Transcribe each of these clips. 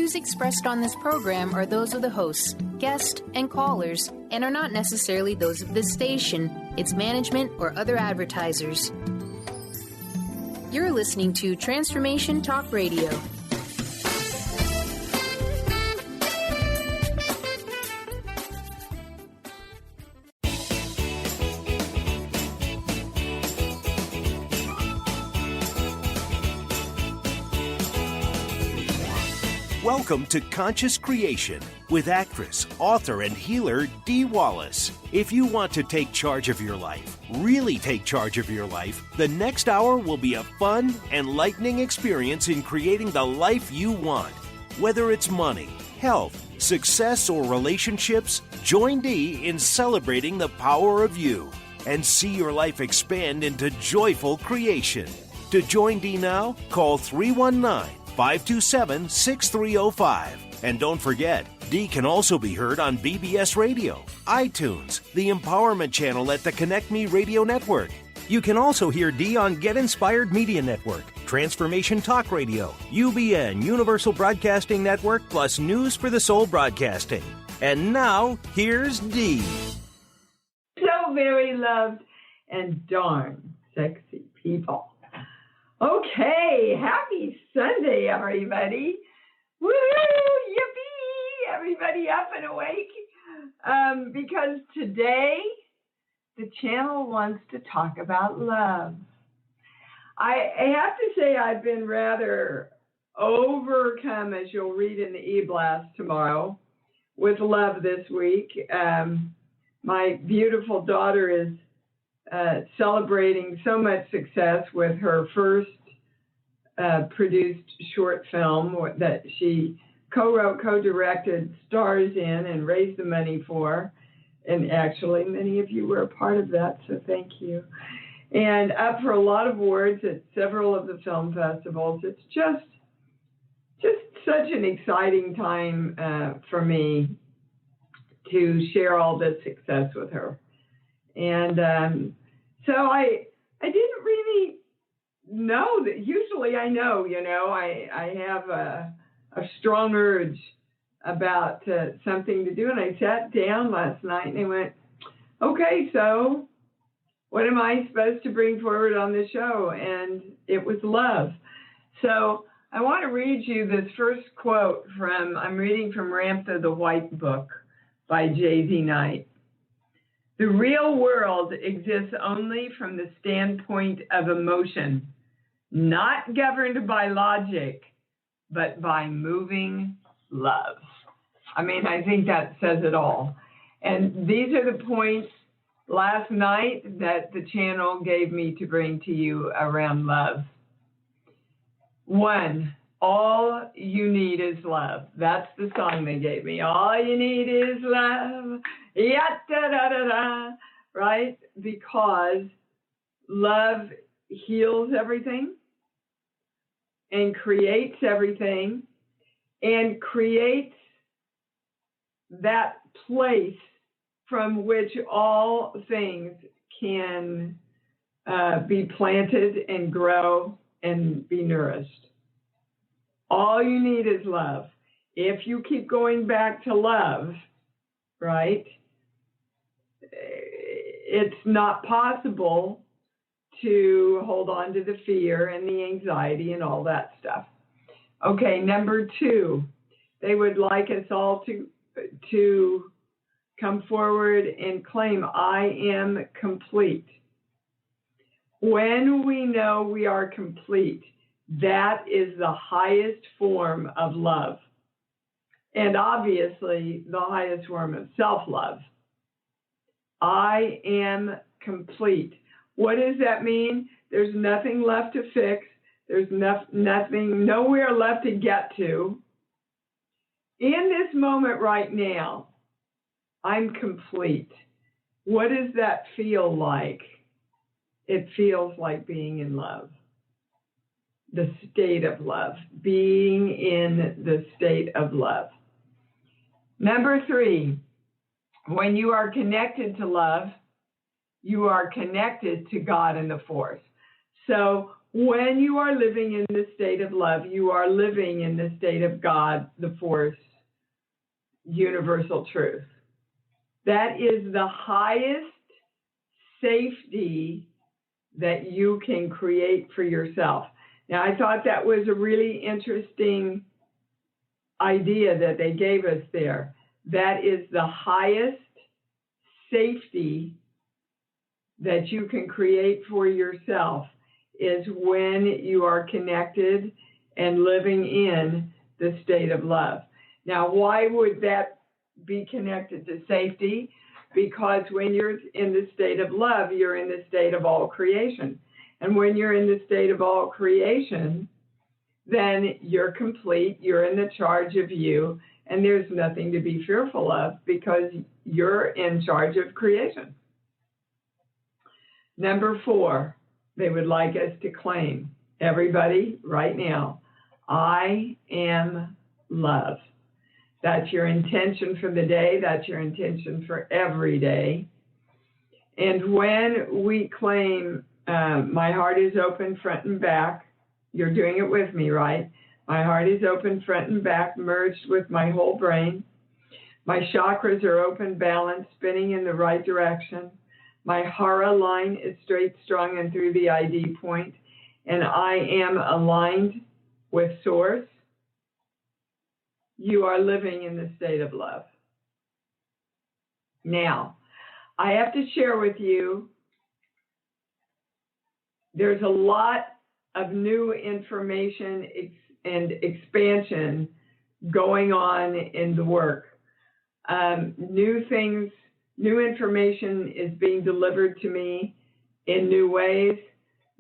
views expressed on this program are those of the hosts, guests, and callers, and are not necessarily those of this station, its management, or other advertisers. You're listening to Transformation Talk Radio. Welcome to Conscious Creation with actress, author, and healer Dee Wallace. If you want to take charge of your life, really take charge of your life, the next hour will be a fun, enlightening experience in creating the life you want. Whether it's money, health, success, or relationships, join Dee in celebrating the power of you and see your life expand into joyful creation. To join Dee now, call 319-527-6305. And don't forget, Dee can also be heard on BBS Radio, iTunes, the Empowerment Channel at the Connect Me Radio Network. You can also hear Dee on Get Inspired Media Network, Transformation Talk Radio, UBN, Universal Broadcasting Network, plus News for the Soul Broadcasting. And now, here's Dee. So very loved and darn sexy people. Okay, happy Sunday, everybody. Woo, yippee, everybody up and awake. Because today, the channel wants to talk about love. I have to say I've been rather overcome, as you'll read in the e-blast tomorrow, with love this week. My beautiful daughter is celebrating so much success with her first produced short film that she co-wrote, co-directed, stars in, and raised the money for. And actually, many of you were a part of that, so thank you. And up for a lot of awards at several of the film festivals. It's just such an exciting time for me to share all this success with her. And so I didn't really know that. Usually I know, I have a strong urge about something to do. And I sat down last night and I went, okay, so what am I supposed to bring forward on the show? And it was love. So I want to read you this first quote I'm reading from Ramtha the White Book by J.Z. Knight. The real world exists only from the standpoint of emotion, not governed by logic, but by moving love. I mean, I think that says it all. And these are the points last night that the channel gave me to bring to you around love. 1, all you need is love. That's the song they gave me. All you need is love. Ya-da-da-da-da. Right? Because love heals everything and creates everything and creates that place from which all things can be planted and grow and be nourished. All you need is love. If you keep going back to love, right, it's not possible to hold on to the fear and the anxiety and all that stuff. Okay, number 2, they would like us all to come forward and claim, I am complete. When we know we are complete, that is the highest form of love. And obviously, the highest form of self-love. I am complete. What does that mean? There's nothing left to fix. There's nowhere left to get to. In this moment right now, I'm complete. What does that feel like? It feels like being in love. The state of love. Being in the state of love. Number 3, when you are connected to love, you are connected to God and the force. So When you are living in the state of love, you are living in the state of God, the force, universal truth. That is the highest safety that you can create for yourself. Now, I thought that was a really interesting idea that they gave us there. That is the highest safety that you can create for yourself, is when you are connected and living in the state of love. Now, why would that be connected to safety? Because when you're in the state of love, you're in the state of all creation. And when you're in the state of all creation, then you're complete, you're in the charge of you, and there's nothing to be fearful of because you're in charge of creation. Number 4, they would like us to claim, everybody, right now, I am love. That's your intention for the day. That's your intention for every day. And when we claim, my heart is open front and back, you're doing it with me, right? My heart is open front and back, merged with my whole brain. My chakras are open, balanced, spinning in the right direction. My hara line is straight, strong, and through the ID point. And I am aligned with Source. You are living in the state of love. Now, I have to share with you, there's a lot of new information and expansion going on in the work. New information is being delivered to me in new ways,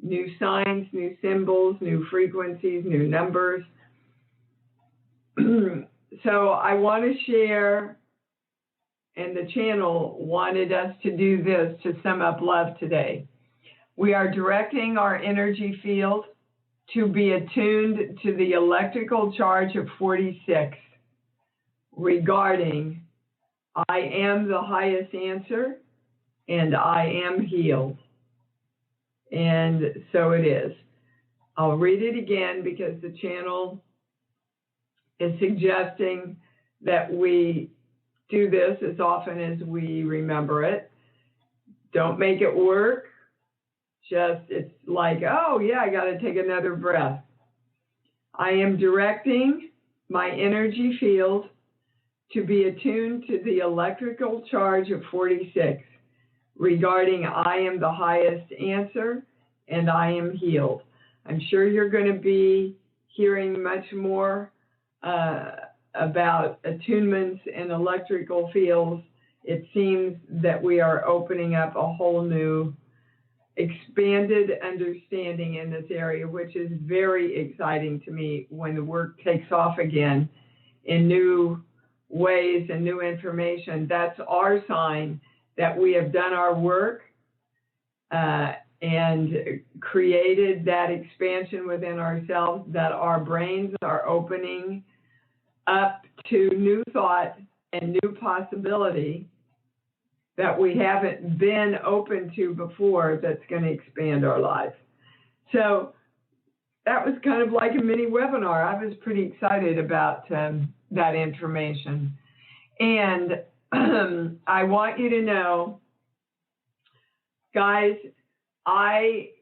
new signs, new symbols, new frequencies, new numbers. So I want to share, and the channel wanted us to do this to sum up love today. We are directing our energy field to be attuned to the electrical charge of 46 regarding I am the highest answer and I am healed. And so it is. I'll read it again because the channel is suggesting that we do this as often as we remember it. Don't make it work. Just, it's like, oh yeah, I got to take another breath. I am directing my energy field to be attuned to the electrical charge of 46 regarding I am the highest answer and I am healed. I'm sure you're going to be hearing much more about attunements and electrical fields. It seems that we are opening up a whole new expanded understanding in this area, which is very exciting to me when the work takes off again in new ways and new information. That's our sign that we have done our work and created that expansion within ourselves, that our brains are opening up to new thought and new possibility that we haven't been open to before, that's going to expand our lives. So that was kind of like a mini webinar. I was pretty excited about that information. And I want you to know, guys, my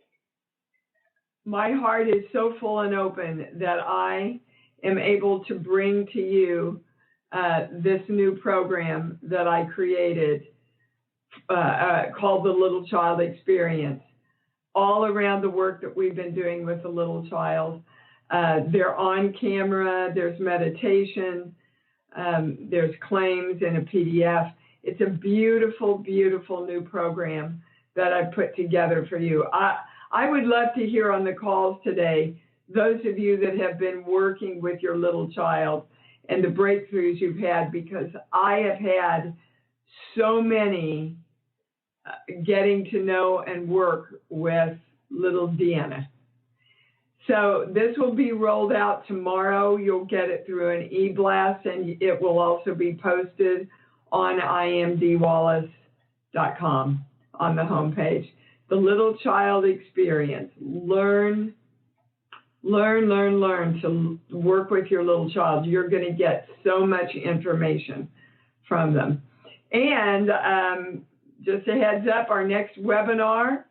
heart is so full and open that I am able to bring to you this new program that I created called the Little Child Experience, all around the work that we've been doing with the little child. They're on camera, there's meditation, there's claims in a PDF. It's a beautiful, beautiful new program that I've put together for you. I would love to hear on the calls today, those of you that have been working with your little child and the breakthroughs you've had, because I have had so many getting to know and work with little Deanna. So this will be rolled out tomorrow. You'll get it through an e-blast, and it will also be posted on imdwallace.com on the homepage. The Little Child Experience. Learn Learn to work with your little child. You're going to get so much information from them. And just a heads up, our next webinar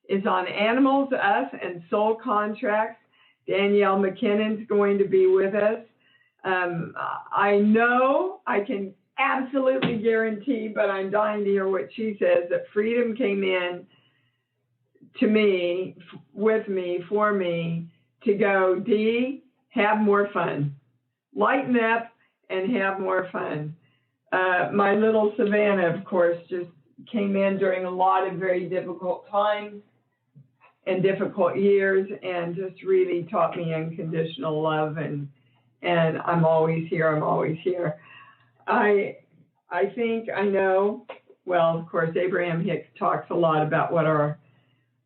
is on animals, us, and soul contracts. Danielle McKinnon's going to be with us. I know, I can absolutely guarantee, but I'm dying to hear what she says, that freedom came in to me, with me, for me, to go, Dee, have more fun. Lighten up and have more fun. My little Savannah, of course, just came in during a lot of very difficult times and difficult years, and just really taught me unconditional love, and I'm always here, I'm always here. I think I know, well, of course, Abraham Hicks talks a lot about what our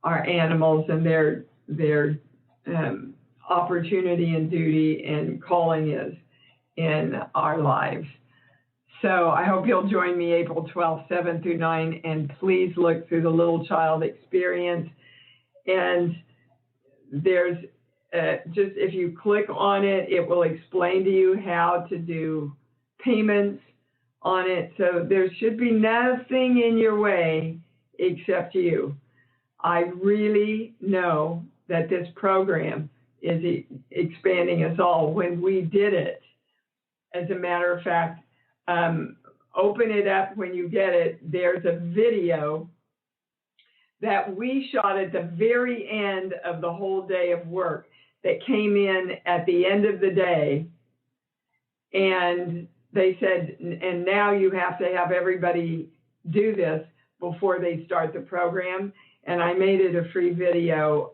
animals and their opportunity and duty and calling is in our lives. So I hope you'll join me April 12th, 7 through 9, and please look through the Little Child Experience. And there's just, if you click on it, it will explain to you how to do payments on it. So there should be nothing in your way except you. I really know that this program is expanding us all. When we did it, as a matter of fact, open it up when you get it. There's a video that we shot at the very end of the whole day of work that came in at the end of the day. And they said, and now you have to have everybody do this before they start the program. And I made it a free video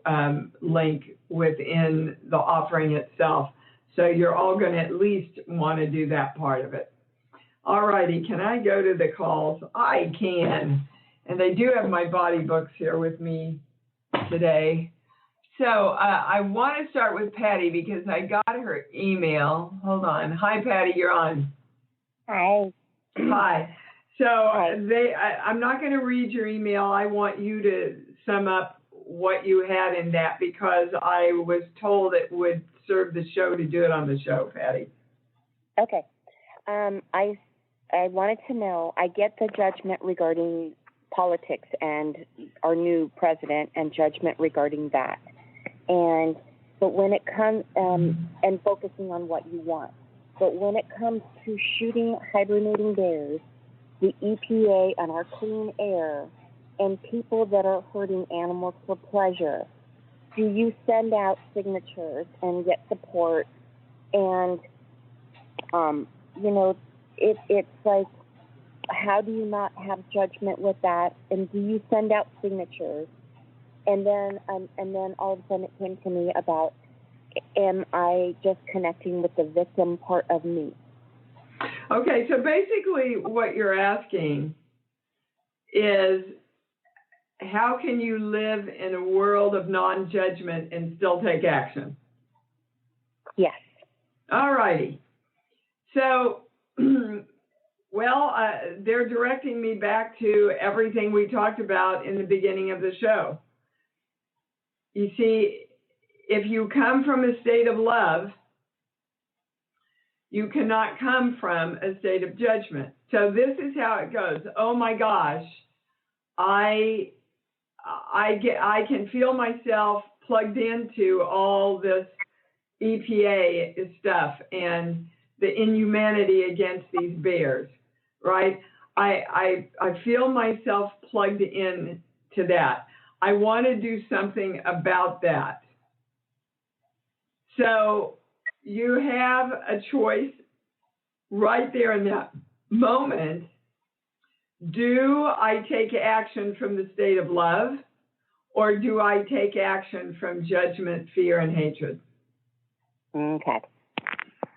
link within the offering itself. So you're all going to at least want to do that part of it. All righty, can I go to the calls? I can. And they do have my body books here with me today. So I want to start with Patty because I got her email. Hold on. Hi, Patty, you're on. Hi. Hi. So I'm not going to read your email. I want you to sum up what you had in that because I was told it would serve the show to do it on the show, Patty. Okay. I wanted to know, I get the judgment regarding politics and our new president and judgment regarding that. But when it comes, and focusing on what you want, but when it comes to shooting hibernating bears, the EPA and our clean air, and people that are hurting animals for pleasure, do you send out signatures and get support? And, it's like, how do you not have judgment with that? And do you send out signatures? And then all of a sudden it came to me about, am I just connecting with the victim part of me? Okay, so basically what you're asking is, how can you live in a world of non-judgment and still take action? Yes. All righty. So, they're directing me back to everything we talked about in the beginning of the show. You see, if you come from a state of love, you cannot come from a state of judgment. So this is how it goes. Oh my gosh, I can feel myself plugged into all this EPA stuff and the inhumanity against these bears, right? I feel myself plugged in to that. I want to do something about that. So you have a choice right there in that moment. Do I take action from the state of love, or do I take action from judgment, fear, and hatred? Okay.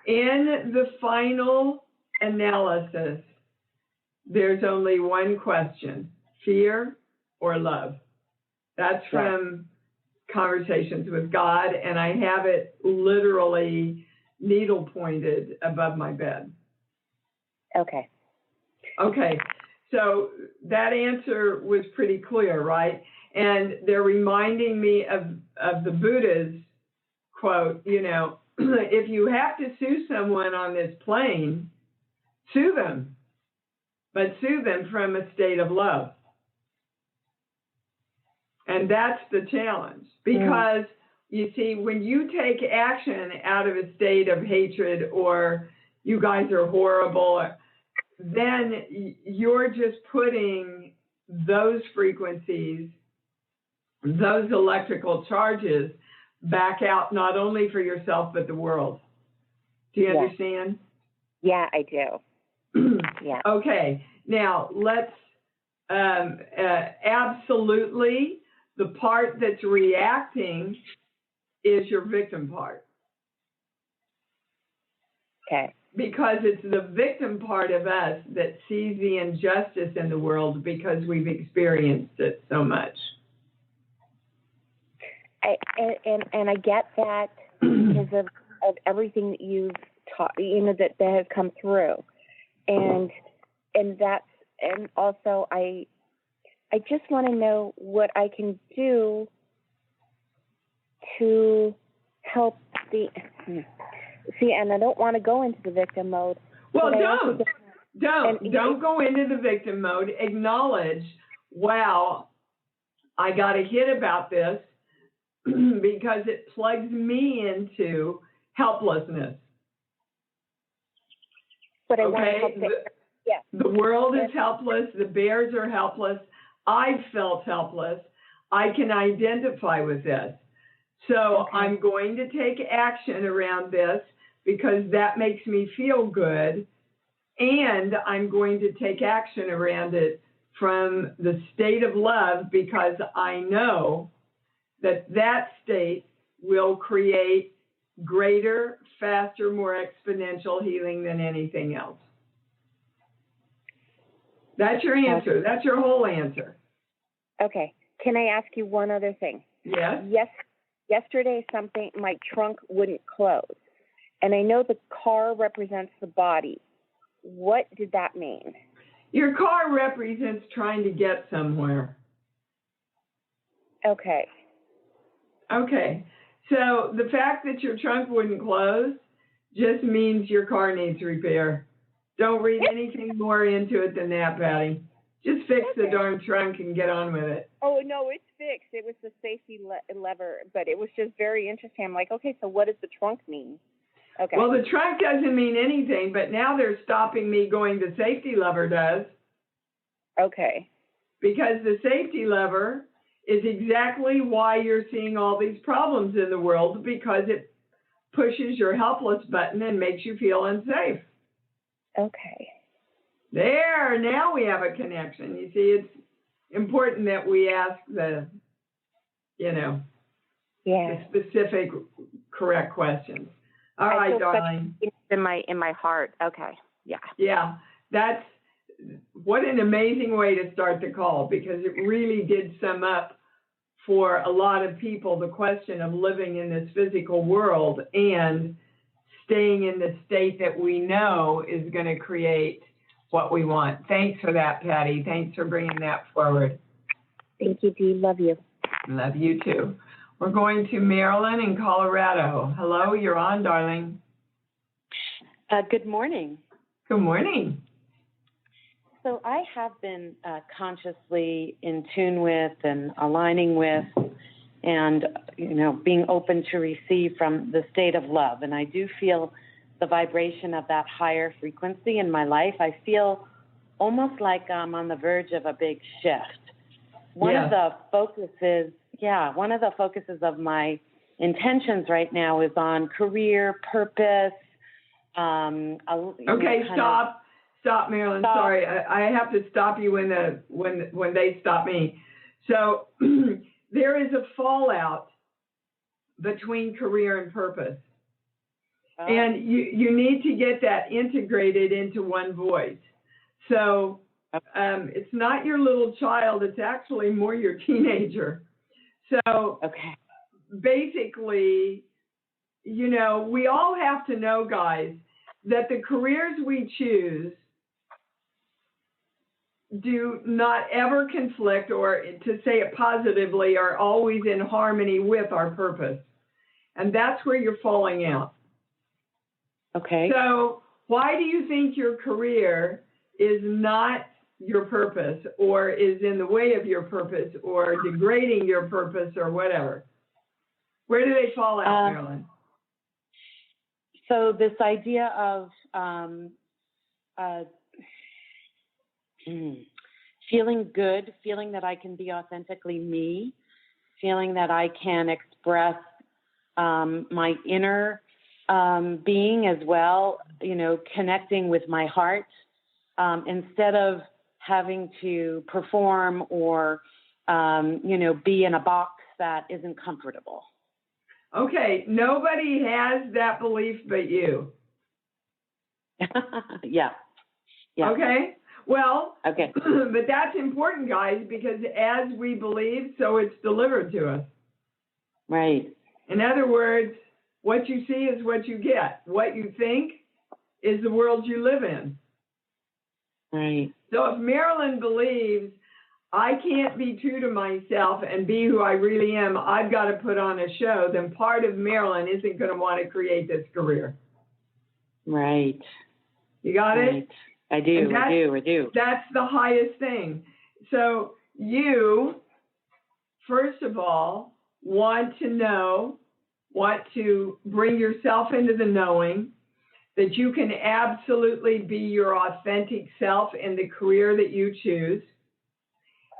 In the final analysis, there's only one question: fear or love? That's from Conversations with God, and I have it literally needle pointed above my bed. Okay. Okay, so that answer was pretty clear, right? And they're reminding me of the Buddha's quote, if you have to sue someone on this plane, sue them, but sue them from a state of love. And that's the challenge, because you see, when you take action out of a state of hatred or you guys are horrible, then you're just putting those frequencies, those electrical charges back out, not only for yourself, but the world. Do you understand? Yeah, I do. Yeah. Okay. Now, let's absolutely, the part that's reacting is your victim part. Okay. Because it's the victim part of us that sees the injustice in the world because we've experienced it so much. And I get that because of everything that you've taught, that has come through, and also I just want to know what I can do to help and I don't want to go into the victim mode. Well, don't go into the victim mode. Acknowledge, wow, I got a hit about this because it plugs me into helplessness. But I want to help the world is helpless. The bears are helpless. I've felt helpless. I can identify with this. So I'm going to take action around this because that makes me feel good. And I'm going to take action around it from the state of love because I know that state will create greater, faster, more exponential healing than anything else. That's your answer. That's your whole answer. Okay. Can I ask you one other thing? Yes. Yesterday, my trunk wouldn't close. And I know the car represents the body. What did that mean? Your car represents trying to get somewhere. Okay. So the fact that your trunk wouldn't close just means your car needs repair. Don't read anything more into it than that, Patty. Just fix the darn trunk and get on with it. Oh, no, it's fixed. It was the safety lever, but it was just very interesting. I'm like, okay, so what does the trunk mean? Okay. Well, the trunk doesn't mean anything, but now they're stopping me going, the safety lever does. Okay. Because the safety lever is exactly why you're seeing all these problems in the world, because it pushes your helpless button and makes you feel unsafe. Okay. There, now we have a connection. You see, it's important that we ask the specific, correct questions. All right, darling. In my heart. Okay. Yeah. Yeah, that's what an amazing way to start the call, because it really did sum up for a lot of people the question of living in this physical world and staying in the state that we know is going to create what we want. Thanks for that, Patty. Thanks for bringing that forward. Thank you, Dee. Love you. Love you too. We're going to Marilyn in Colorado. Hello, you're on, darling. Good morning. Good morning. So I have been consciously in tune with and aligning with and, being open to receive from the state of love. And I do feel the vibration of that higher frequency in my life. I feel almost like I'm on the verge of a big shift. One of the focuses of my intentions right now is on career, purpose. Stop, Marilyn. Stop. Sorry, I have to stop you when they stop me. So there is a fallout between career and purpose. And you need to get that integrated into one voice. So it's not your little child, it's actually more your teenager. So basically, we all have to know, guys, that the careers we choose do not ever conflict, or to say it positively, are always in harmony with our purpose. And that's where you're falling out. Okay. So why do you think your career is not your purpose, or is in the way of your purpose, or degrading your purpose, or whatever? Where do they fall out, Marilyn? So this idea of feeling good, feeling that I can be authentically me, feeling that I can express my inner being as well, connecting with my heart, instead of having to perform or, be in a box that isn't comfortable. Okay, nobody has that belief but you. Yeah. Okay, well, okay. But that's important, guys, because as we believe, so it's delivered to us. Right. In other words, what you see is what you get. What you think is the world you live in. Right. So if Marilyn believes I can't be true to myself and be who I really am, I've got to put on a show, then part of Marilyn isn't going to want to create this career. Right. You got it? I do. That's the highest thing. So you, first of all, want to bring yourself into the knowing that you can absolutely be your authentic self in the career that you choose,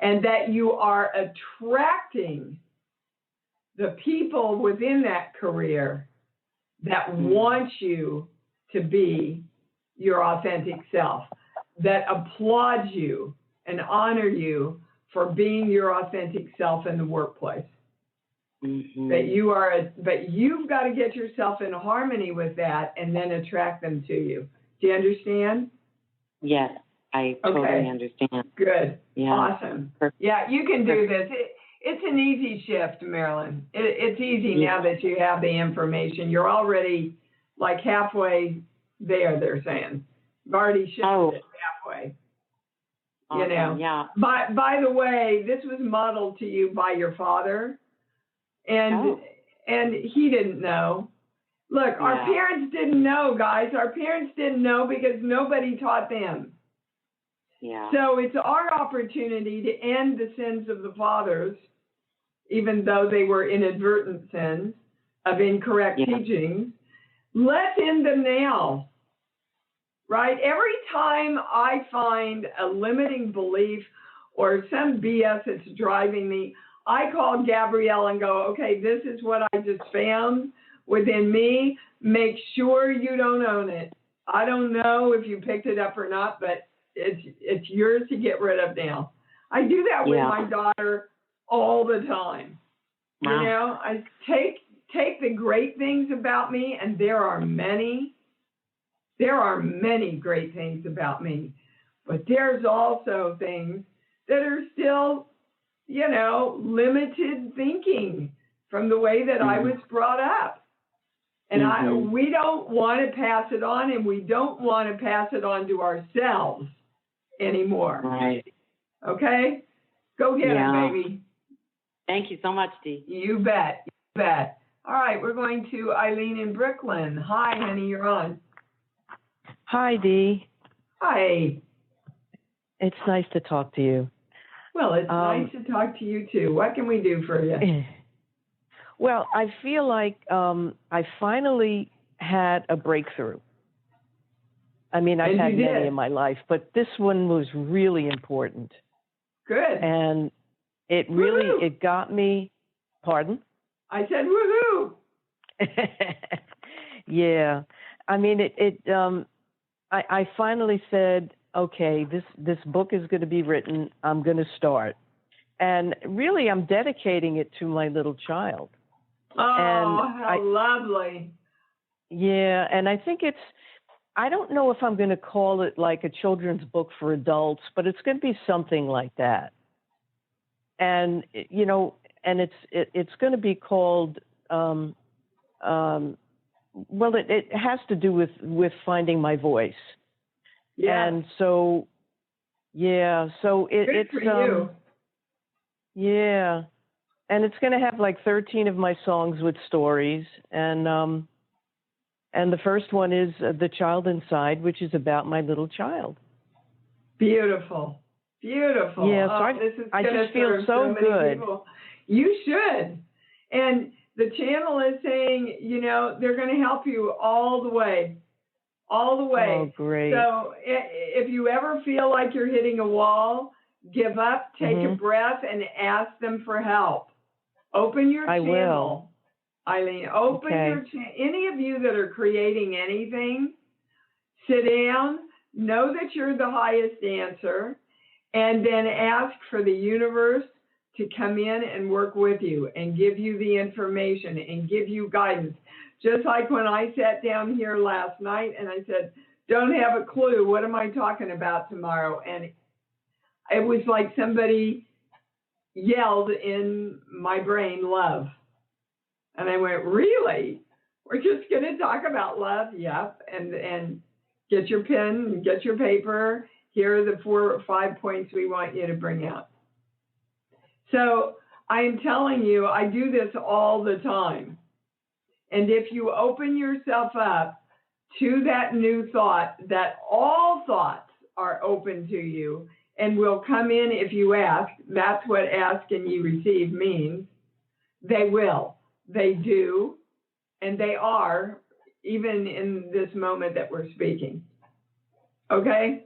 and that you are attracting the people within that career that want you to be your authentic self, that applaud you and honor you for being your authentic self in the workplace. Mm-hmm. But you've got to get yourself in harmony with that and then attract them to you. Do you understand? Yes, I totally understand. Good. Yeah. Awesome. Perfect. Yeah, you can do this. It's an easy shift, Marilyn. It's easy now that you have the information. You're already like halfway there, they're saying. You've already shifted it halfway. Awesome. Yeah. By the way, this was modeled to you by your father. And he didn't know. Look, our parents didn't know, guys. Our parents didn't know because nobody taught them. Yeah. So it's our opportunity to end the sins of the fathers, even though they were inadvertent sins of incorrect teachings. Let's end them now, right? Every time I find a limiting belief or some BS that's driving me, I call Gabrielle and go, okay, this is what I just found within me. Make sure you don't own it. I don't know if you picked it up or not, but it's yours to get rid of now. I do that with my daughter all the time. Wow. I take the great things about me, and there are many great things about me, but there's also things that are still limited thinking from the way that I was brought up. And we don't want to pass it on, and we don't want to pass it on to ourselves anymore. Right. Okay? Go get it, baby. Thank you so much, Dee. You bet. All right, we're going to Eileen in Brooklyn. Hi, honey, you're on. Hi, Dee. Hi. It's nice to talk to you. Well, it's nice to talk to you, too. What can we do for you? Well, I feel like I finally had a breakthrough. I mean, I've had many in my life, but this one was really important. Good. And it really, it got me, pardon? I said, woohoo! Yeah. I mean, I finally said, okay, this book is going to be written. I'm going to start. And really, I'm dedicating it to my little child. Oh, how lovely. Yeah, and I think I don't know if I'm going to call it like a children's book for adults, but it's going to be something like that. And, and it's going to be called, well, it has to do with finding my voice. Yeah. And so, so it's for you. Yeah. it's going to have like 13 of my songs with stories, and the first one is The Child Inside, which is about my little child. Beautiful. Beautiful. Yeah, so I just feel so good. People. You should. And the channel is saying, they're going to help you all the way. All the way. Oh, great. So if you ever feel like you're hitting a wall, give up, take a breath, and ask them for help. Open your channel. I will. Eileen, open your channel. Any of you that are creating anything, sit down, know that you're the highest answer, and then ask for the universe to come in and work with you and give you the information and give you guidance. Just like when I sat down here last night and I said, don't have a clue, what am I talking about tomorrow? And it was like somebody yelled in my brain, love. And I went, really? We're just going to talk about love? Yep. And get your pen and get your paper. Here are the 4 or 5 points we want you to bring out. So I'm telling you, I do this all the time. And if you open yourself up to that new thought, that all thoughts are open to you and will come in if you ask, that's what ask and you receive means. They will. They do. And they are, even in this moment that we're speaking. Okay?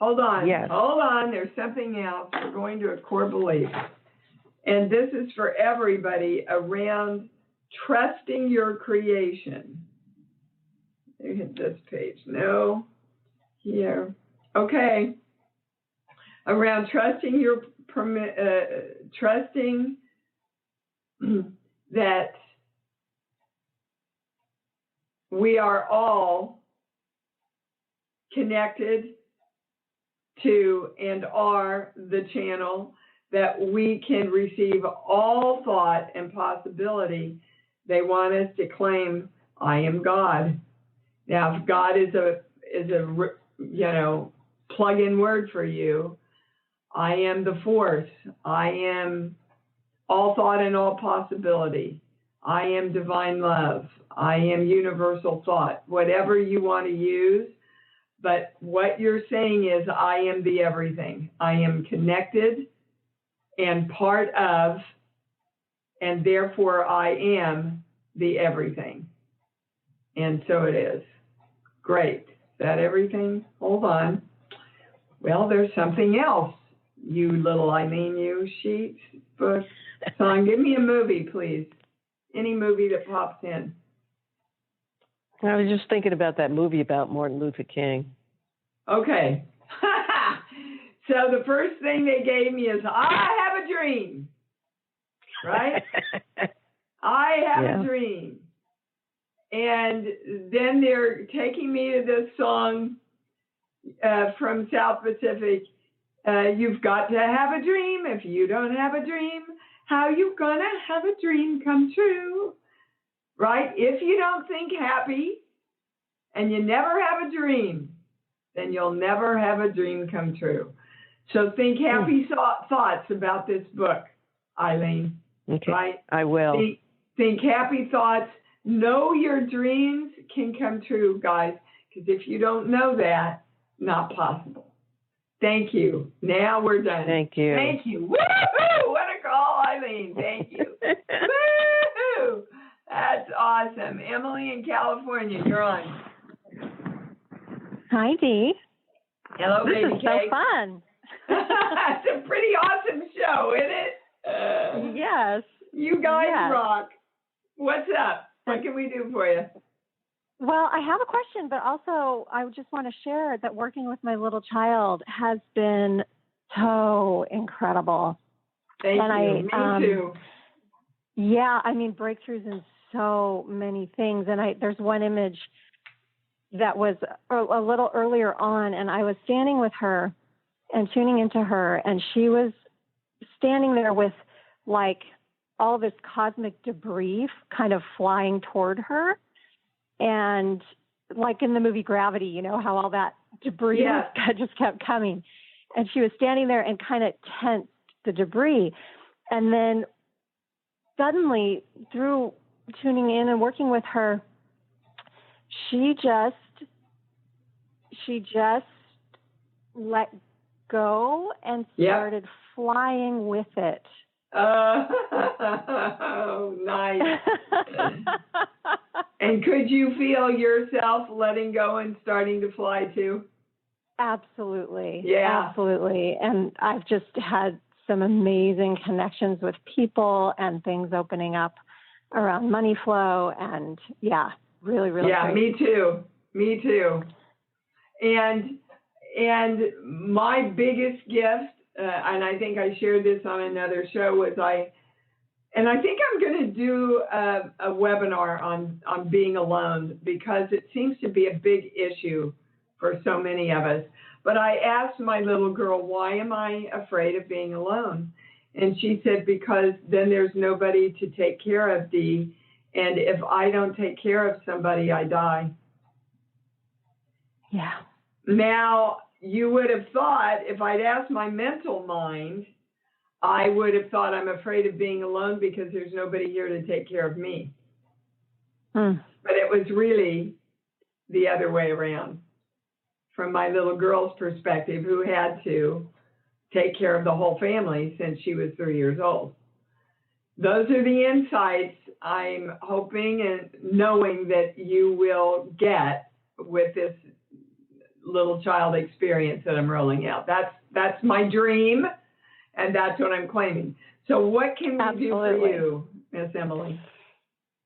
Hold on. Yes. Hold on. There's something else. We're going to a core belief. And this is for everybody around trusting your creation. Let me hit this page. No. Here. Okay. Around trusting your trusting that we are all connected to and are the channel that we can receive all thought and possibility. They want us to claim, I am God. Now, if God is a plug-in word for you, I am the force. I am all thought and all possibility. I am divine love. I am universal thought. Whatever you want to use, but what you're saying is, I am the everything. I am connected and part of, and therefore I am the everything. And so it is. Great. Is that everything? Hold on. Well, there's something else. You little sheets, book, song. Give me a movie, please. Any movie that pops in. I was just thinking about that movie about Martin Luther King. Okay. So the first thing they gave me is, I have a dream. Right? I have a dream. And then they're taking me to this song from South Pacific. You've got to have a dream. If you don't have a dream, how you gonna have a dream come true? Right? If you don't think happy and you never have a dream, then you'll never have a dream come true. So think happy thoughts about this book, Eileen. Okay. Right? I will. Think happy thoughts. Know your dreams can come true, guys, because if you don't know that, not possible. Thank you. Now we're done. Thank you. Thank you. Woo-hoo! What a call, Eileen. Thank you. Woo-hoo! That's awesome. Emily in California, you're on. Hi, Dee. Hello, this baby is cake. So fun. It's a pretty awesome show, isn't it? Yes. You guys rock. What's up? What can we do for you? Well, I have a question, but also I just want to share that working with my little child has been so incredible. Thank you. Me too. Yeah, I mean, breakthroughs in so many things. And there's one image that was a little earlier on, and I was standing with her and tuning into her, and she was standing there with like all this cosmic debris kind of flying toward her. And like in the movie Gravity, you know, how all that debris just kept coming. And she was standing there and kind of tensed the debris. And then suddenly, through tuning in and working with her, she just let go and started flying with it. Oh, nice. And could you feel yourself letting go and starting to fly too? Absolutely. Yeah. Absolutely. And I've just had some amazing connections with people and things opening up around money flow. And really, really great. Me too. Me too. And my biggest gift, and I think I shared this on another show, was I think I'm going to do a webinar on being alone, because it seems to be a big issue for so many of us. But I asked my little girl, why am I afraid of being alone? And she said, because then there's nobody to take care of, Dee. And if I don't take care of somebody, I die. Yeah. Now, you would have thought, if I'd asked my mental mind, I would have thought I'm afraid of being alone because there's nobody here to take care of me. But it was really the other way around, from my little girl's perspective, who had to take care of the whole family since she was 3 years old. Those are the insights I'm hoping and knowing that you will get with this little child experience that I'm rolling out. That's my dream, and that's what I'm claiming. So what can we do for you, Miss Emily?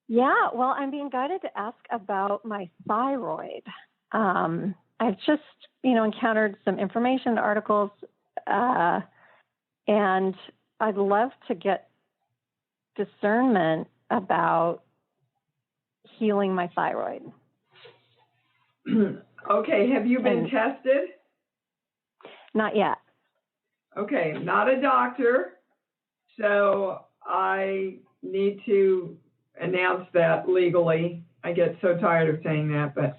Yeah, well, I'm being guided to ask about my thyroid. I've just, encountered some information, articles, and I'd love to get discernment about healing my thyroid. Okay, have you been tested? Not yet. Okay, not a doctor, so I need to announce that legally. I get so tired of saying that, but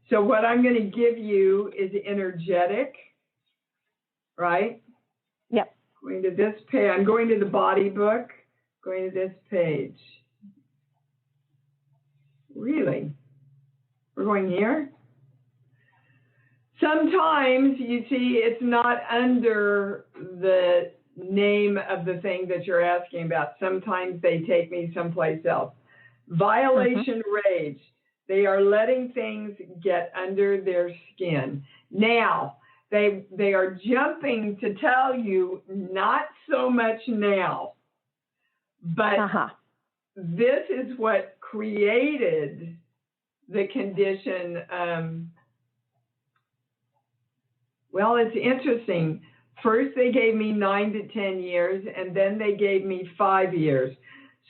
so what I'm going to give you is energetic, right? Yep. Going to this page. I'm going to the body book, going to this page. Really? We're going here? Sometimes, you see, it's not under the name of the thing that you're asking about. Sometimes they take me someplace else. Violation rage. They are letting things get under their skin. Now, they are jumping to tell you not so much now, but this is what created the condition. Well, it's interesting. First, they gave me 9 to 10 years, and then they gave me 5 years.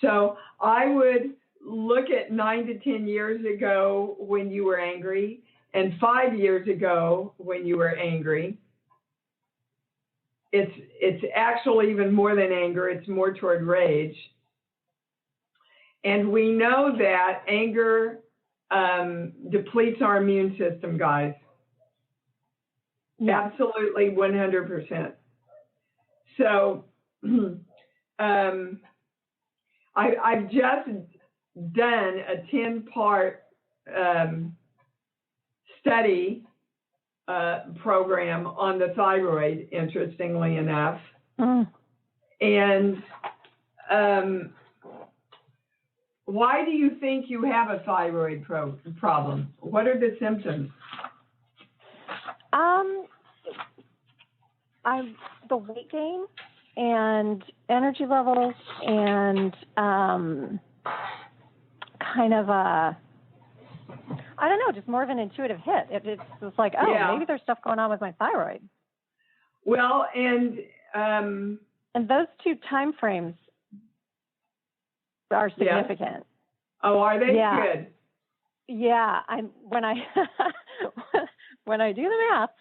So I would look at 9 to 10 years ago when you were angry, and 5 years ago when you were angry. It's actually even more than anger. It's more toward rage. And we know that anger depletes our immune system, guys. Yeah. Absolutely, 100%. So I've just done a 10-part study program on the thyroid, interestingly enough. And why do you think you have a thyroid problem? What are the symptoms? The weight gain and energy levels and kind of a, I don't know, just more of an intuitive hit. It's just like, maybe there's stuff going on with my thyroid. Well, and those two time frames are significant. Yes. Oh, are they? Yeah. Good. Yeah, when I do the math,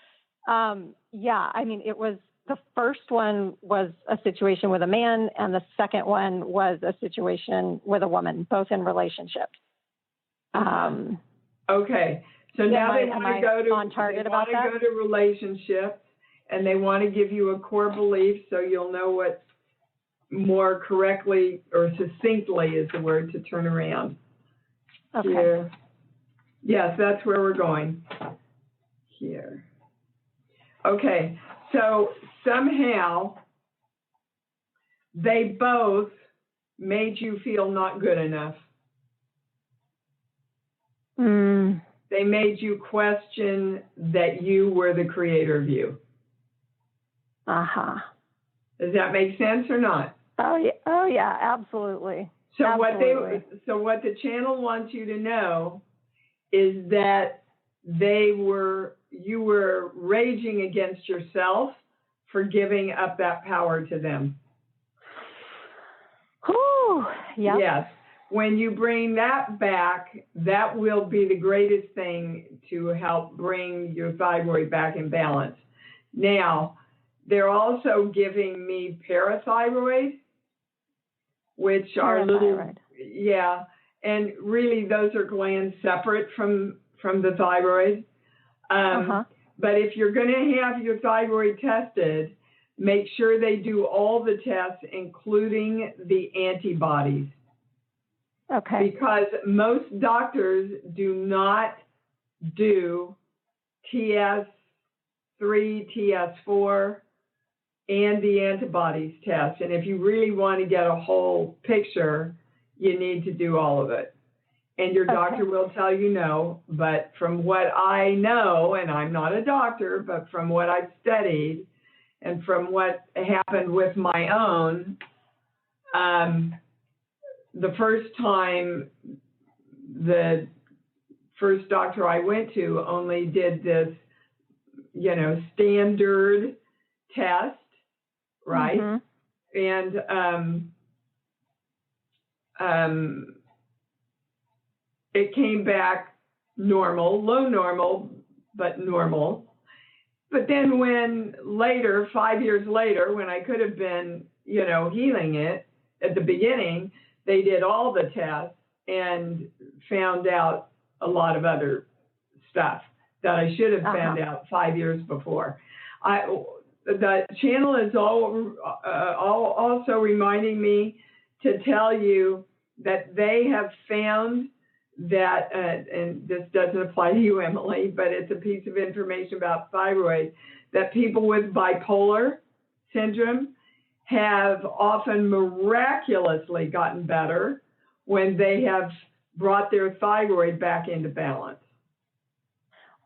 I mean, it was, the first one was a situation with a man, and the second one was a situation with a woman, both in relationships. Okay, so now they want to go to on target about that? Go to relationships, and they want to give you a core belief so you'll know what more correctly or succinctly is the word to turn around. Okay. Here. Yes, that's where we're going. Here. Okay, so somehow they both made you feel not good enough. They made you question that you were the creator of you. Uh-huh. Does that make sense or not? Oh yeah, absolutely. So absolutely. what the channel wants you to know is that you were raging against yourself for giving up that power to them. Whew, yep. Yes. When you bring that back, that will be the greatest thing to help bring your thyroid back in balance. Now, they're also giving me parathyroid, which are little, yeah, and really those are glands separate from the thyroid. But if you're going to have your thyroid tested, make sure they do all the tests, including the antibodies. Okay. Because most doctors do not do TS3, TS4, and the antibodies test. And if you really want to get a whole picture, you need to do all of it. And your doctor will tell you no, but from what I know, and I'm not a doctor, but from what I've studied and from what happened with my own, the first time, the first doctor I went to only did this, standard test, right? And it came back normal, low normal, but normal. But then when later, 5 years later, when I could have been, healing it at the beginning, they did all the tests and found out a lot of other stuff that I should have found out 5 years before. The channel is also reminding me to tell you that they have found that, and this doesn't apply to you, Emily, but it's a piece of information about thyroid, that people with bipolar syndrome have often miraculously gotten better when they have brought their thyroid back into balance.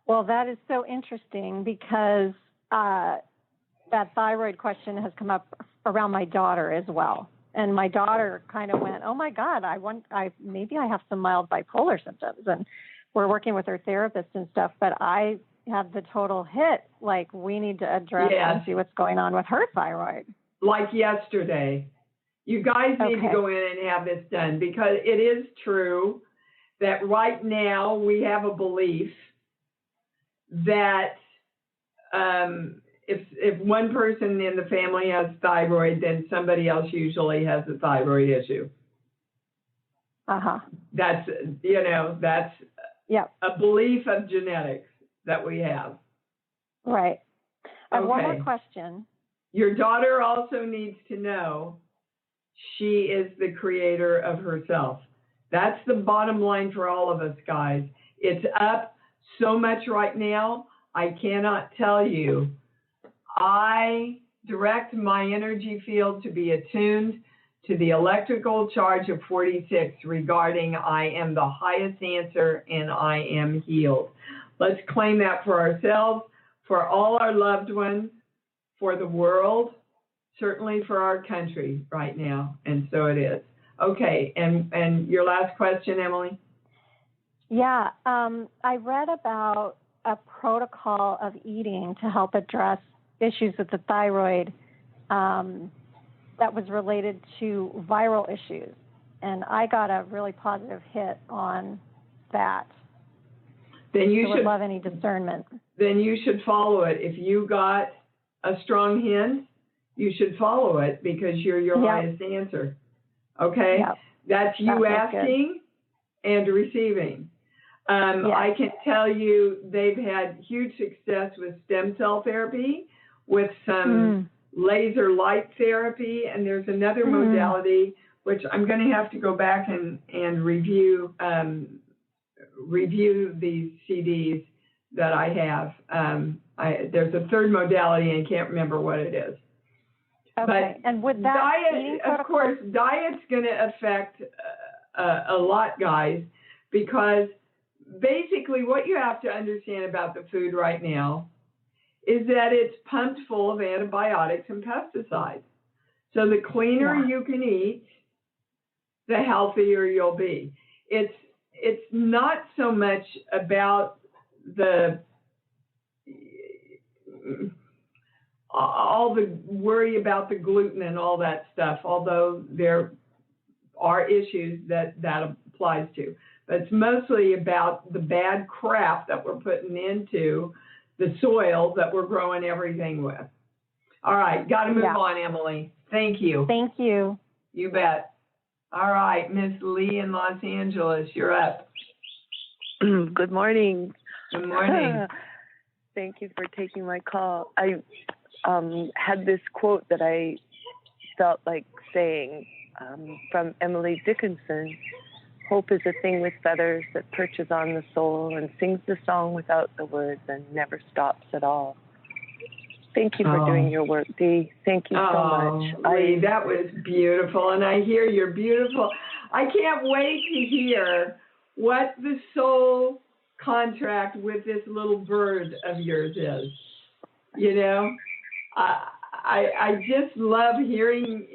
Well, that is so interesting because that thyroid question has come up around my daughter as well. And my daughter kind of went, oh my God, maybe I have some mild bipolar symptoms. And we're working with her therapist and stuff, but I have the total hit. Like, we need to address and see what's going on with her thyroid. Like yesterday. You guys need to go in and have this done, because it is true that right now we have a belief that if one person in the family has thyroid, then somebody else usually has a thyroid issue. That's, that's a belief of genetics that we have. Right. And one more question. Your daughter also needs to know she is the creator of herself. That's the bottom line for all of us, guys. It's up so much right now, I cannot tell you. I direct my energy field to be attuned to the electrical charge of 46 regarding I am the highest answer and I am healed. Let's claim that for ourselves, for all our loved ones, for the world, certainly for our country right now. And so it is. Okay, and your last question, Emily? Yeah, I read about a protocol of eating to help address issues with the thyroid that was related to viral issues. And I got a really positive hit on that. Then you would love any discernment. Then you should follow it. If you got a strong hint, you should follow it, because you're your highest answer. Okay? That's you asking and receiving. I can tell you they've had huge success with stem cell therapy, with some laser light therapy, and there's another modality which I'm going to have to go back and review these CDs that I have. There's a third modality, and I can't remember what it is. Okay. But and with that diet, of course, diet's going to affect a lot, guys, because basically what you have to understand about the food right now is that it's pumped full of antibiotics and pesticides. So the cleaner you can eat, the healthier you'll be. It's not so much about all the worry about the gluten and all that stuff, although there are issues that applies to. But it's mostly about the bad crap that we're putting into the soil that we're growing everything with. All right, got to move on, Emily. Thank you. Thank you. You bet. All right, Miss Lee in Los Angeles, you're up. Good morning. Good morning. Thank you for taking my call. I had this quote that I felt like saying from Emily Dickinson. Hope is a thing with feathers that perches on the soul and sings the song without the words and never stops at all. Thank you for doing your work, Dee. Thank you so much. Lee, that was beautiful, and I hear you're beautiful. I can't wait to hear what the soul contract with this little bird of yours is. You know, I just love hearing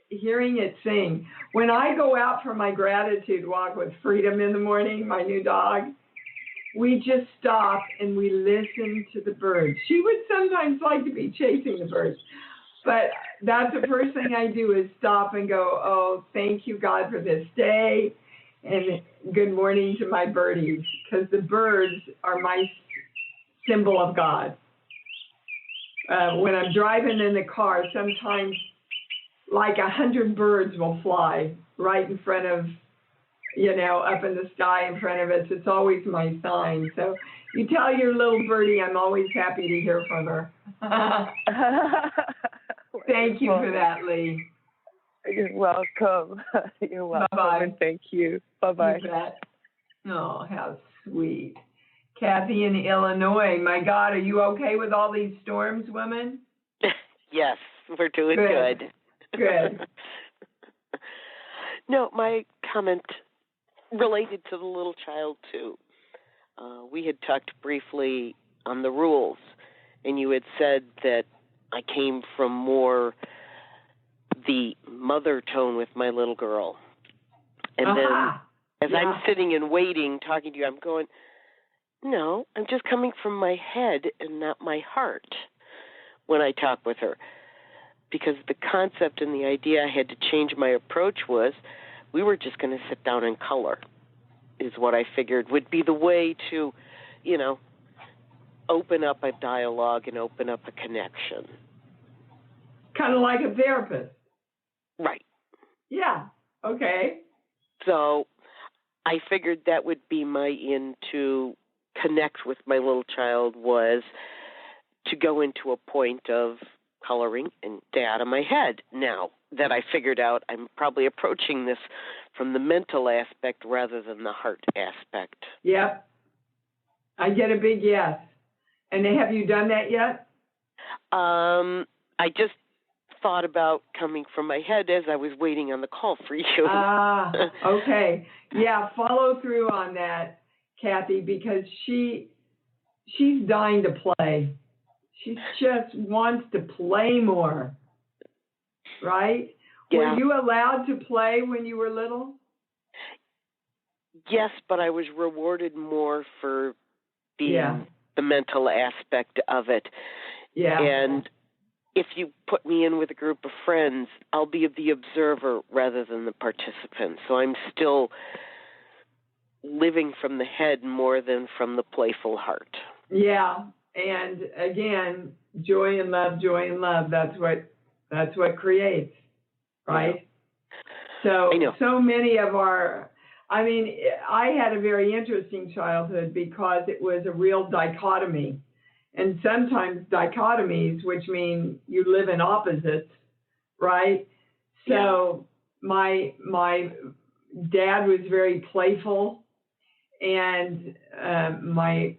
it sing. When I go out for my gratitude walk with Freedom in the morning, my new dog, we just stop and we listen to the birds. She would sometimes like to be chasing the birds, but that's the first thing I do is stop and go, oh, thank you, God, for this day, and good morning to my birdies, because the birds are my symbol of God. When I'm driving in the car, sometimes like 100 birds will fly right in front of, up in the sky in front of us. It's always my sign. So you tell your little birdie I'm always happy to hear from her. Thank you for that, Lee. You're welcome. You're welcome. Bye-bye. And thank you. Bye-bye. You bet. Oh, how sweet. Kathy in Illinois. My God, are you okay with all these storms, woman? Yes, we're doing good. Good. No, my comment related to the little child, too. We had talked briefly on the rules, and you had said that I came from more the mother tone with my little girl. And then as I'm sitting and waiting, talking to you, I'm going, no, I'm just coming from my head and not my heart when I talk with her. Because the concept and the idea I had to change my approach was we were just going to sit down and color is what I figured would be the way to, open up a dialogue and open up a connection. Kind of like a therapist. Right. Yeah. Okay. So I figured that would be my in to connect with my little child was to go into a point of coloring and stay out of my head. Now that I figured out I'm probably approaching this from the mental aspect rather than the heart aspect. Yep. I get a big yes. And have you done that yet? I just thought about coming from my head as I was waiting on the call for you. Okay. Yeah, follow through on that, Kathy, because she's dying to play. She just wants to play more, right? Yeah. Were you allowed to play when you were little? Yes, but I was rewarded more for being the mental aspect of it. Yeah. And if you put me in with a group of friends, I'll be the observer rather than the participant. So I'm still living from the head more than from the playful heart. Yeah. And again, joy and love, that's what creates, right? So many of I had a very interesting childhood because it was a real dichotomy. and sometimes dichotomies, which mean you live in opposites, right? So my dad was very playful, and my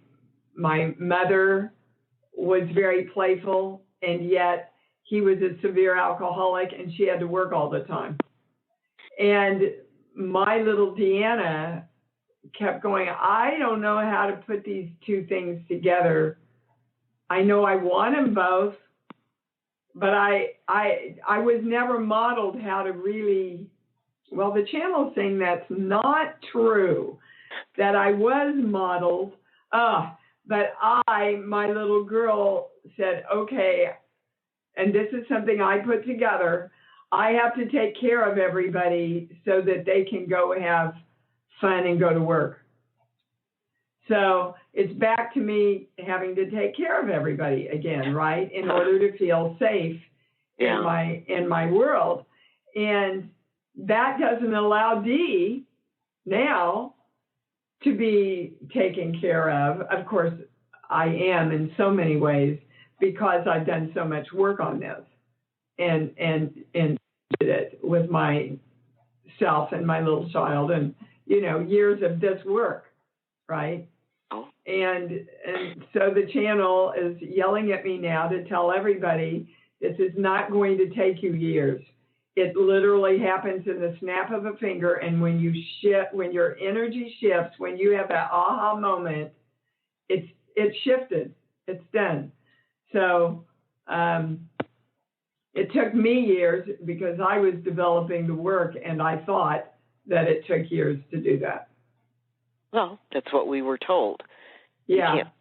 mother was very playful, and yet he was a severe alcoholic, and she had to work all the time. And my little Deanna kept going, I don't know how to put these two things together. I know I want them both, but I was never modeled how to really, well, the channel's saying that's not true, that I was modeled. But my little girl said, okay, and this is something I put together, I have to take care of everybody so that they can go have fun and go to work. So it's back to me having to take care of everybody again, right? In order to feel safe in my world. And that doesn't allow Dee now to be taken care of. Of course, I am in so many ways because I've done so much work on this and did it with myself and my little child and, years of this work, right? And so the channel is yelling at me now to tell everybody this is not going to take you years. It literally happens in the snap of a finger, and when your energy shifts, when you have that aha moment, it's shifted. It's done. So it took me years because I was developing the work, and I thought that it took years to do that. Well, that's what we were told. Yeah. You can't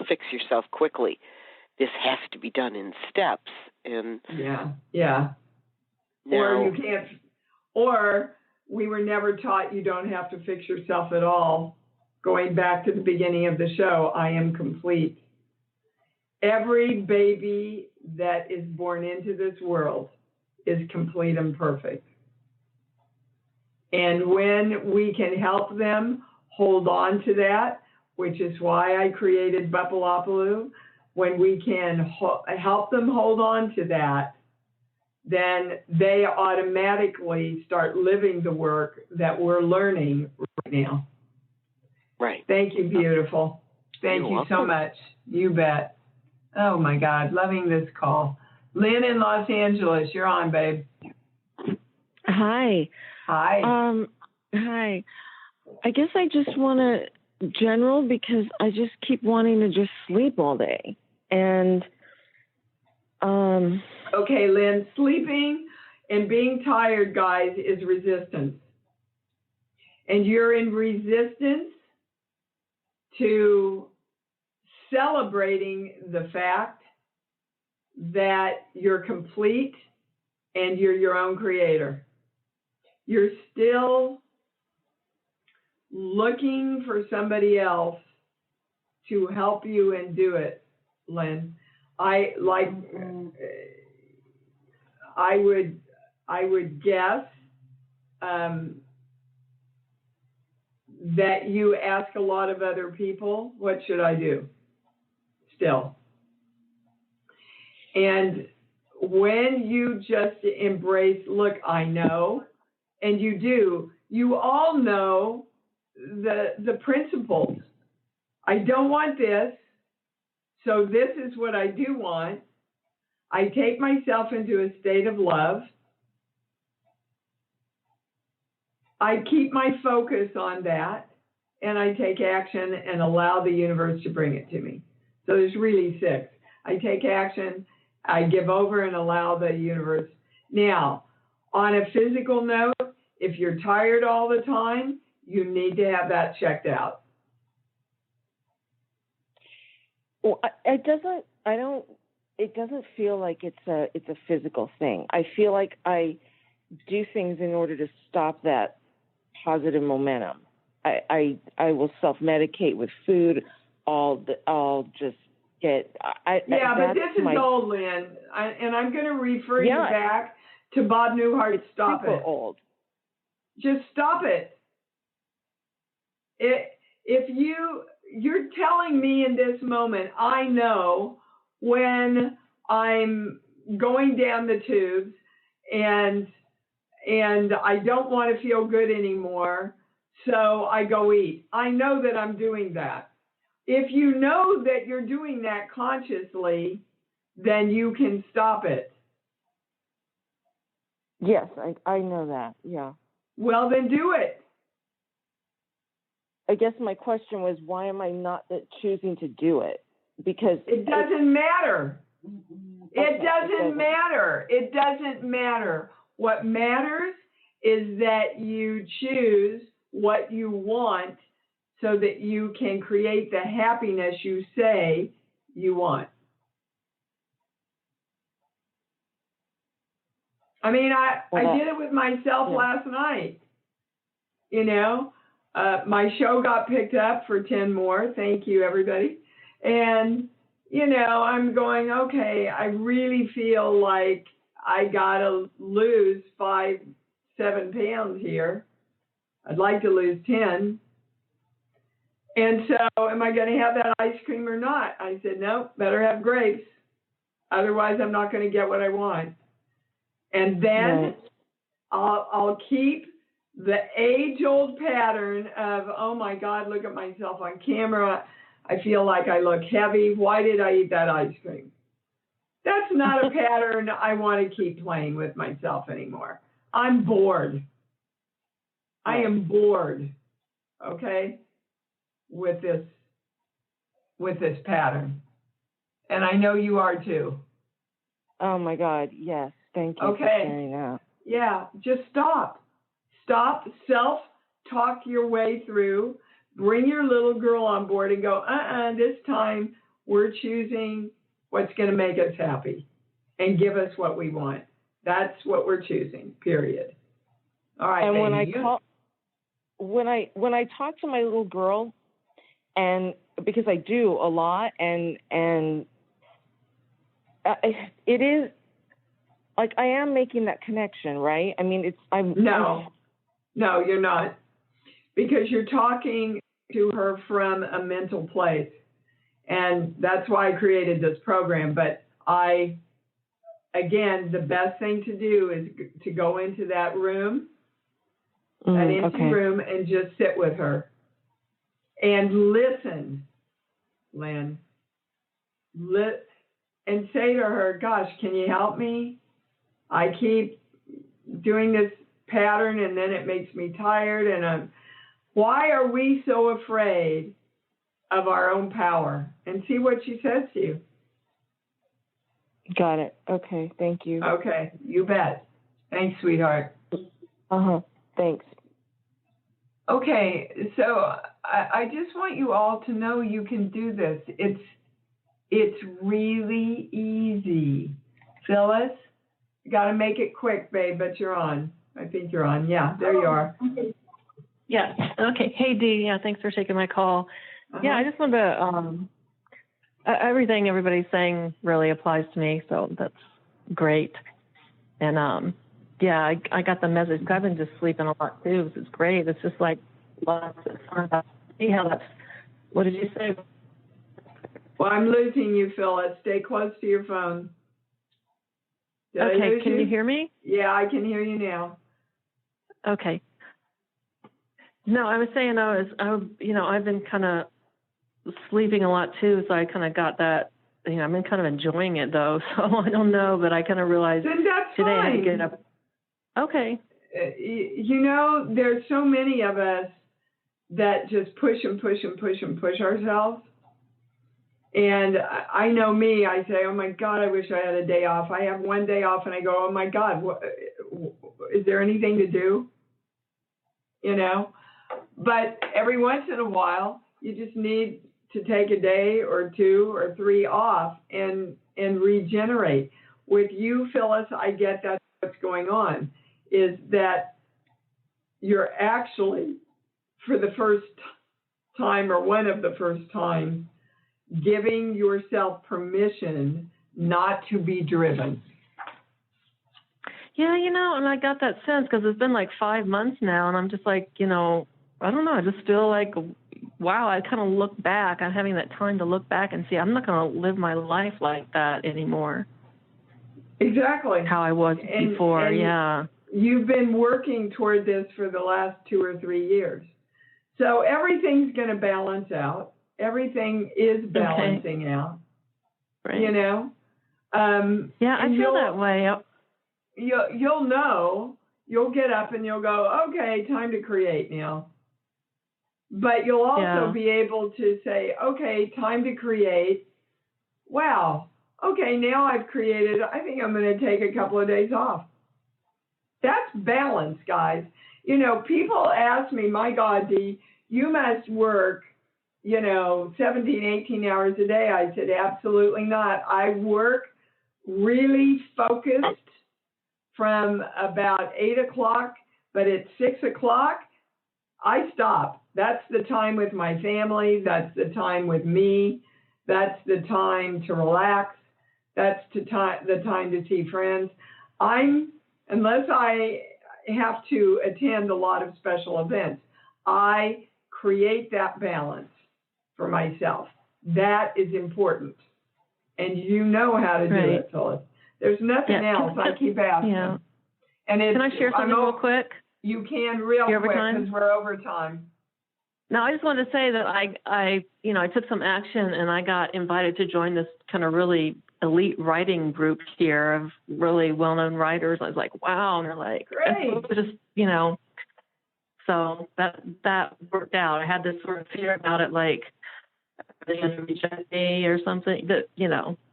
fix yourself quickly. This has to be done in steps. And yeah. Or we were never taught you don't have to fix yourself at all. Going back to the beginning of the show, I am complete. Every baby that is born into this world is complete and perfect. And when we can help them hold on to that, which is why I created Buffalopolis, when we can help them hold on to that, then they automatically start living the work that we're learning right now. Right. Thank you, beautiful. Thank you so much. You bet. Oh, my God. Loving this call. Lynn in Los Angeles, you're on, babe. Hi. Hi. Hi. I guess I just want to general because I just keep wanting to just sleep all day. And okay, Lynn, sleeping and being tired, guys, is resistance. And you're in resistance to celebrating the fact that you're complete and you're your own creator. You're still looking for somebody else to help you and do it, Lynn. I would guess that you ask a lot of other people, what should I do? Still. And when you just embrace, look, I know, and you do, you all know the principles. I don't want this, so this is what I do want. I take myself into a state of love. I keep my focus on that, and I take action and allow the universe to bring it to me. So there's really 6. I take action, I give over and allow the universe. Now, on a physical note, if you're tired all the time, you need to have that checked out. Well, it doesn't feel like it's a physical thing. I feel like I do things in order to stop that positive momentum. I will self-medicate with food. I'll just get. But this is old, Lynn, and I'm going to refer you back to Bob Newhart's "Stop It." Old. Just stop it. If you you're telling me in this moment, I know when I'm going down the tubes and I don't want to feel good anymore, so I go eat. I know that I'm doing that. If you know that you're doing that consciously, then you can stop it. Yes, I know that. Yeah. Well, then do it. I guess my question was, why am I not choosing to do it? Because it doesn't matter. It doesn't matter. It doesn't matter. What matters is that you choose what you want so that you can create the happiness you say you want. I mean, I did it with myself last night. You know, my show got picked up for 10 more. Thank you, everybody. And, you know, I'm going, okay, I really feel like I got to lose 5-7 pounds here. I'd like to lose 10. And so am I going to have that ice cream or not? I said, no, better have grapes. Otherwise, I'm not going to get what I want. And then I'll keep the age-old pattern of, oh, my God, look at myself on camera. I feel like I look heavy. Why did I eat that ice cream? That's not a pattern I want to keep playing with myself anymore. I'm bored. I am bored, okay, with this pattern. And I know you are too. Oh, my God, yes. Thank you for sharing that. Yeah, just stop. Stop, self-talk your way through. Bring your little girl on board and go, this time we're choosing what's going to make us happy and give us what we want. That's what we're choosing, period. All right. And when I talk to my little girl, and because I do a lot, and it is like I am making that connection, right? I mean, No, you're not, because you're talking to her from a mental place, and that's why I created this program. But again, the best thing to do is to go into that room, that empty room, and just sit with her and listen, Lynn. And say to her, gosh, can you help me? I keep doing this pattern and then it makes me tired. And why are we so afraid of our own power? And see what she says to you. Got it. Okay. Thank you. Okay. You bet. Thanks, sweetheart. Thanks. Okay. So I just want you all to know you can do this. It's really easy. Phyllis, you got to make it quick, babe, but you're on. I think you're on. Yeah, there you are. Yeah. Okay. Hey, Dee. Yeah, thanks for taking my call. Yeah, I just wanted to, everything everybody's saying really applies to me, so that's great. And, I got the message. I've been just sleeping a lot, too. This is great. It's just like lots of fun. See how that's, what did you say? Well, I'm losing you, Phyllis. Stay close to your phone. Okay, can you hear me? Yeah, I can hear you now. Okay. No, I was saying I've been kind of sleeping a lot too, so I kind of got that. I've been kind of enjoying it though, so I don't know, but I kind of realized then that's today fine. I had to get up. Okay. There's so many of us that just push ourselves. And I know me, I say, oh my God, I wish I had a day off. I have one day off and I go, oh my God, is there anything to do? But every once in a while, you just need to take a day or 2 or 3 off and regenerate. With you, Phyllis, I get that's what's going on, is that you're actually, for the first time or one of the first times, giving yourself permission not to be driven. Yeah, and I got that sense because it's been like 5 months now, and I'm just like, I don't know, I just feel like, wow, I kind of look back. I'm having that time to look back and see I'm not going to live my life like that anymore. Exactly. How I was before, yeah. You've been working toward this for the last 2 or 3 years. So everything's going to balance out. Everything is balancing out. Right. You know? Yeah, I feel that way. You'll know. You'll get up and you'll go, okay, time to create now. But you'll also be able to say, okay, time to create. Wow. Okay, now I've created. I think I'm going to take a couple of days off. That's balance, guys. You know, people ask me, my God, Dee, you must work, 17, 18 hours a day. I said, absolutely not. I work really focused from about 8 o'clock, but at 6 o'clock, I stop. That's the time with my family. That's the time with me. That's the time to relax. That's the time to see friends. Unless I have to attend a lot of special events, I create that balance for myself. That is important. And you know how to do it, Phyllis. There's nothing else. I keep asking. Yeah. And can I share something real quick? You can real quick because we're over time. No, I just wanted to say that I took some action and I got invited to join this kind of really elite writing group here of really well-known writers. I was like, wow. And they're like, great. Just, so that worked out. I had this sort of fear about it, like, are they going to reject me or something? That, it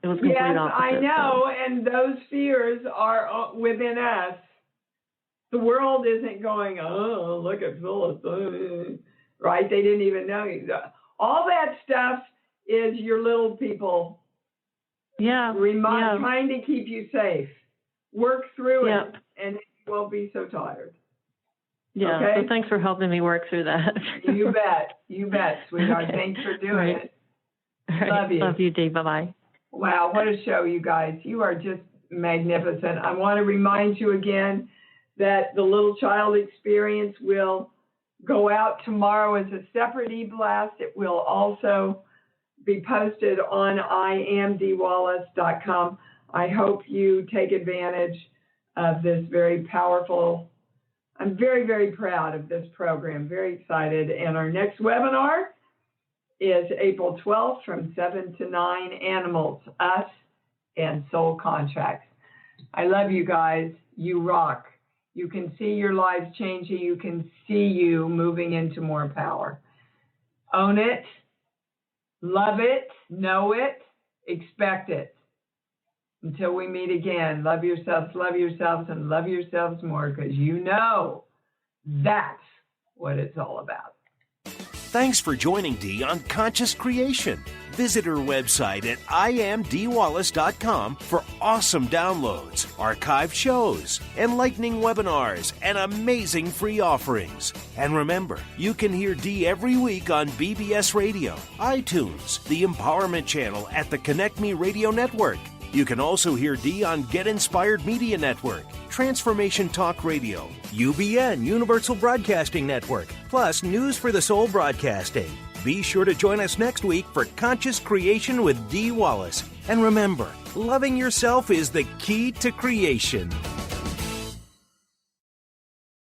was complete opposite. I know. So. And those fears are within us. The world isn't going, oh, look at Phyllis, right? They didn't even know you. All that stuff is your little people. Yeah. Trying to keep you safe. Work through it, and you won't be so tired. Yeah. Okay? So thanks for helping me work through that. You bet, sweetheart. Okay. Thanks for doing it. Right. Love you. Love you, Dee. Bye-bye. Wow, what a show, you guys. You are just magnificent. I want to remind you again that the Little Child Experience will go out tomorrow as a separate e-blast. It will also be posted on iamdeewallace.com. I hope you take advantage of this very powerful. I'm very, very proud of this program, very excited. And our next webinar is April 12th from 7 to 9, Animals, Us, and Soul Contracts. I love you guys. You rock. You can see your lives changing. You can see you moving into more power. Own it. Love it. Know it. Expect it. Until we meet again, love yourselves, and love yourselves more, because that's what it's all about. Thanks for joining Dee on Conscious Creation. Visit her website at iamdeewallace.com for awesome downloads, archived shows, enlightening webinars, and amazing free offerings. And remember, you can hear Dee every week on BBS Radio, iTunes, the Empowerment Channel at the Connect Me Radio Network. You can also hear Dee on Get Inspired Media Network, Transformation Talk Radio, UBN Universal Broadcasting Network, plus News for the Soul Broadcasting. Be sure to join us next week for Conscious Creation with Dee Wallace. And remember, loving yourself is the key to creation.